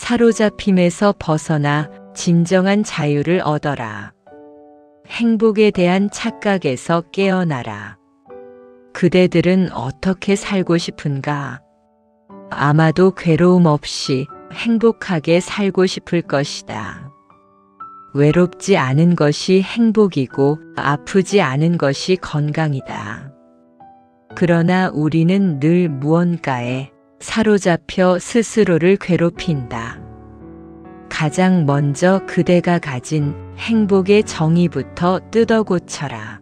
사로잡힘에서 벗어나 진정한 자유를 얻어라. 행복에 대한 착각에서 깨어나라. 그대들은 어떻게 살고 싶은가? 아마도 괴로움 없이 행복하게 살고 싶을 것이다. 외롭지 않은 것이 행복이고 아프지 않은 것이 건강이다. 그러나 우리는 늘 무언가에 사로잡혀 스스로를 괴롭힌다. 가장 먼저 그대가 가진 행복의 정의부터 뜯어고쳐라.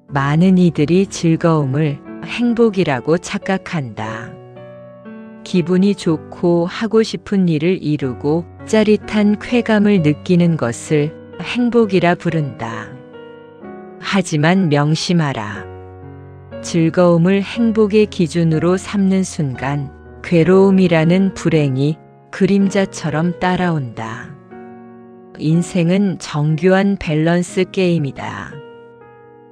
많은 이들이 즐거움을 행복이라고 착각한다. 기분이 좋고 하고 싶은 일을 이루고 짜릿한 쾌감을 느끼는 것을 행복이라 부른다. 하지만 명심하라. 즐거움을 행복의 기준으로 삼는 순간 괴로움이라는 불행이 그림자처럼 따라온다. 인생은 정교한 밸런스 게임이다.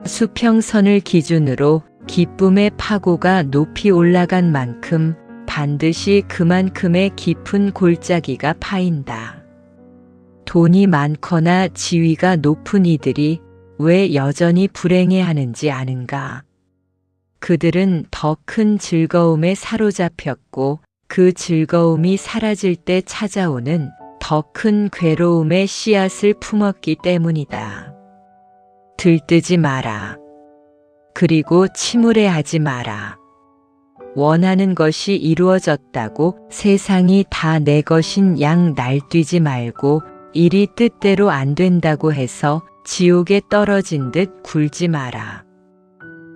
수평선을 기준으로 기쁨의 파고가 높이 올라간 만큼 반드시 그만큼의 깊은 골짜기가 파인다. 돈이 많거나 지위가 높은 이들이 왜 여전히 불행해하는지 아는가? 그들은 더 큰 즐거움에 사로잡혔고 그 즐거움이 사라질 때 찾아오는 더 큰 괴로움의 씨앗을 품었기 때문이다. 들뜨지 마라. 그리고 침울해하지 마라. 원하는 것이 이루어졌다고 세상이 다 내 것인 양 날뛰지 말고 일이 뜻대로 안 된다고 해서 지옥에 떨어진 듯 굴지 마라.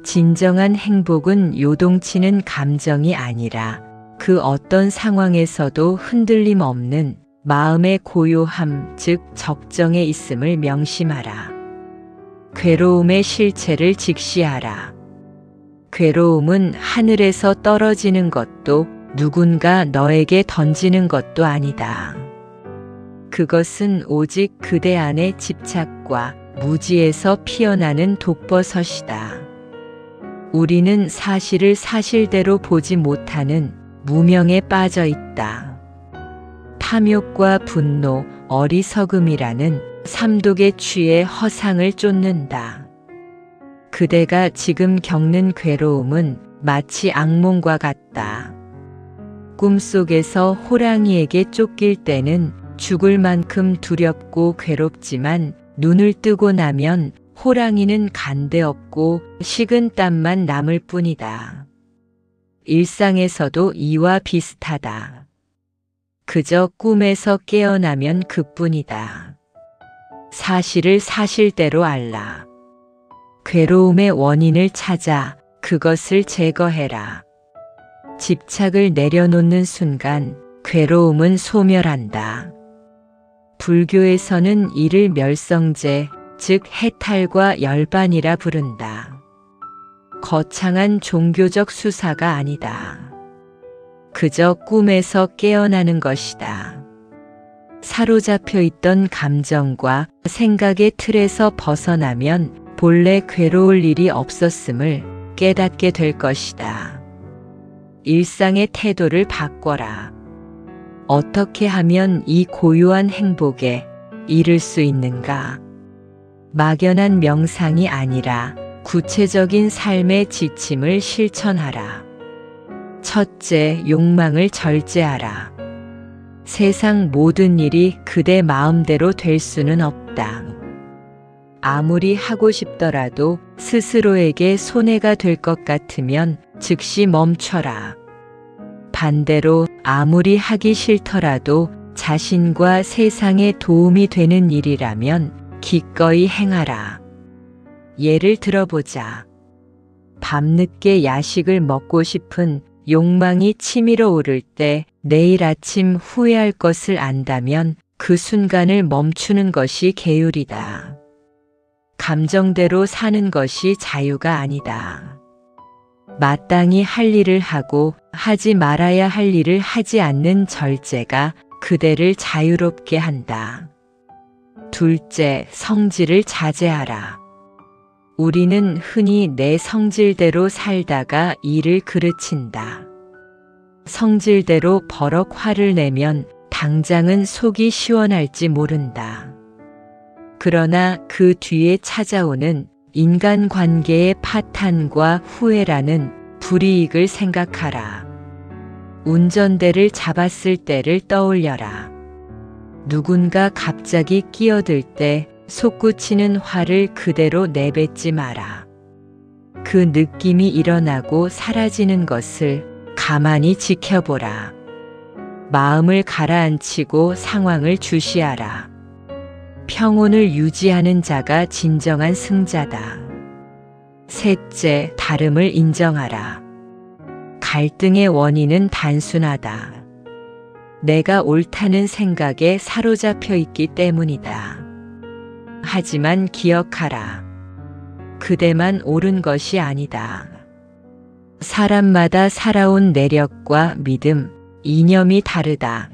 진정한 행복은 요동치는 감정이 아니라 그 어떤 상황에서도 흔들림 없는 마음의 고요함, 즉 적정에 있음을 명심하라. 괴로움의 실체를 직시하라. 괴로움은 하늘에서 떨어지는 것도 누군가 너에게 던지는 것도 아니다. 그것은 오직 그대 안의 집착과 무지에서 피어나는 독버섯이다. 우리는 사실을 사실대로 보지 못하는 무명에 빠져 있다. 탐욕과 분노, 어리석음이라는 삼독에 취해 허상을 쫓는다. 그대가 지금 겪는 괴로움은 마치 악몽과 같다. 꿈속에서 호랑이에게 쫓길 때는 죽을 만큼 두렵고 괴롭지만 눈을 뜨고 나면 호랑이는 간데없고 식은 땀만 남을 뿐이다. 일상에서도 이와 비슷하다. 그저 꿈에서 깨어나면 그뿐이다. 사실을 사실대로 알라. 괴로움의 원인을 찾아 그것을 제거해라. 집착을 내려놓는 순간 괴로움은 소멸한다. 불교에서는 이를 멸성제, 즉 해탈과 열반이라 부른다. 거창한 종교적 수사가 아니다. 그저 꿈에서 깨어나는 것이다. 사로잡혀 있던 감정과 생각의 틀에서 벗어나면 본래 괴로울 일이 없었음을 깨닫게 될 것이다. 일상의 태도를 바꿔라. 어떻게 하면 이 고요한 행복에 이를 수 있는가? 막연한 명상이 아니라 구체적인 삶의 지침을 실천하라. 첫째, 욕망을 절제하라. 세상 모든 일이 그대 마음대로 될 수는 없다. 아무리 하고 싶더라도 스스로에게 손해가 될 것 같으면 즉시 멈춰라. 반대로 아무리 하기 싫더라도 자신과 세상에 도움이 되는 일이라면 기꺼이 행하라. 예를 들어보자. 밤늦게 야식을 먹고 싶은 욕망이 치밀어 오를 때 내일 아침 후회할 것을 안다면 그 순간을 멈추는 것이 계율이다. 감정대로 사는 것이 자유가 아니다. 마땅히 할 일을 하고 하지 말아야 할 일을 하지 않는 절제가 그대를 자유롭게 한다. 둘째, 성질을 자제하라. 우리는 흔히 내 성질대로 살다가 일을 그르친다. 성질대로 버럭 화를 내면 당장은 속이 시원할지 모른다. 그러나 그 뒤에 찾아오는 인간관계의 파탄과 후회라는 불이익을 생각하라. 운전대를 잡았을 때를 떠올려라. 누군가 갑자기 끼어들 때 솟구치는 화를 그대로 내뱉지 마라. 그 느낌이 일어나고 사라지는 것을 가만히 지켜보라. 마음을 가라앉히고 상황을 주시하라. 평온을 유지하는 자가 진정한 승자다. 셋째, 다름을 인정하라. 갈등의 원인은 단순하다. 내가 옳다는 생각에 사로잡혀 있기 때문이다. 하지만 기억하라. 그대만 옳은 것이 아니다. 사람마다 살아온 내력과 믿음, 이념이 다르다.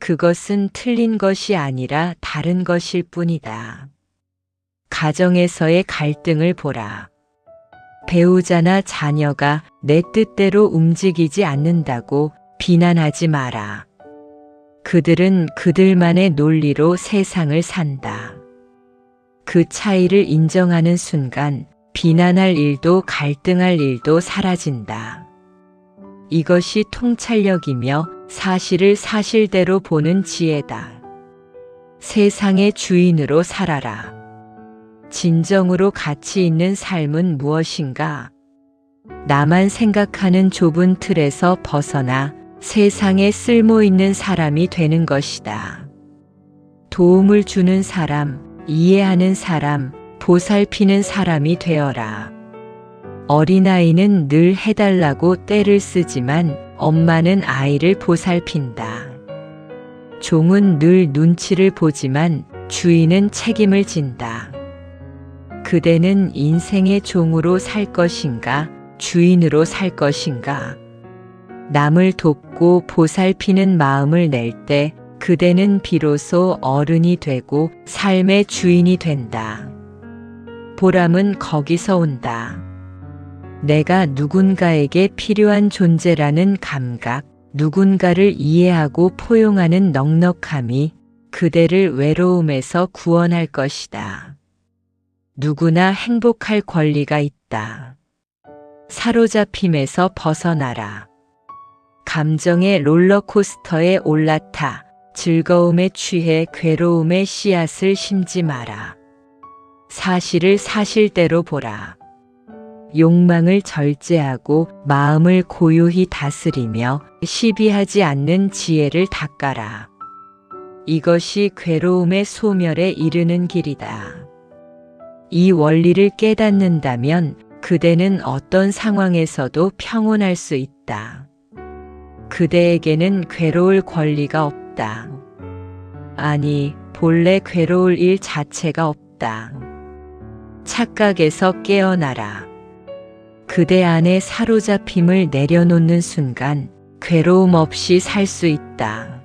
그것은 틀린 것이 아니라 다른 것일 뿐이다. 가정에서의 갈등을 보라. 배우자나 자녀가 내 뜻대로 움직이지 않는다고 비난하지 마라. 그들은 그들만의 논리로 세상을 산다. 그 차이를 인정하는 순간 비난할 일도 갈등할 일도 사라진다. 이것이 통찰력이며 사실을 사실대로 보는 지혜다. 세상의 주인으로 살아라. 진정으로 가치 있는 삶은 무엇인가? 나만 생각하는 좁은 틀에서 벗어나 세상에 쓸모 있는 사람이 되는 것이다. 도움을 주는 사람, 이해하는 사람, 보살피는 사람이 되어라. 어린아이는 늘 해달라고 떼를 쓰지만 엄마는 아이를 보살핀다. 종은 늘 눈치를 보지만 주인은 책임을 진다. 그대는 인생의 종으로 살 것인가, 주인으로 살 것인가? 남을 돕고 보살피는 마음을 낼 때 그대는 비로소 어른이 되고 삶의 주인이 된다. 보람은 거기서 온다. 내가 누군가에게 필요한 존재라는 감각, 누군가를 이해하고 포용하는 넉넉함이 그대를 외로움에서 구원할 것이다. 누구나 행복할 권리가 있다. 사로잡힘에서 벗어나라. 감정의 롤러코스터에 올라타 즐거움에 취해 괴로움의 씨앗을 심지 마라. 사실을 사실대로 보라. 욕망을 절제하고 마음을 고요히 다스리며 시비하지 않는 지혜를 닦아라. 이것이 괴로움의 소멸에 이르는 길이다. 이 원리를 깨닫는다면 그대는 어떤 상황에서도 평온할 수 있다. 그대에게는 괴로울 권리가 없다. 아니, 본래 괴로울 일 자체가 없다. 착각에서 깨어나라. 그대 안에 사로잡힘을 내려놓는 순간 괴로움 없이 살 수 있다.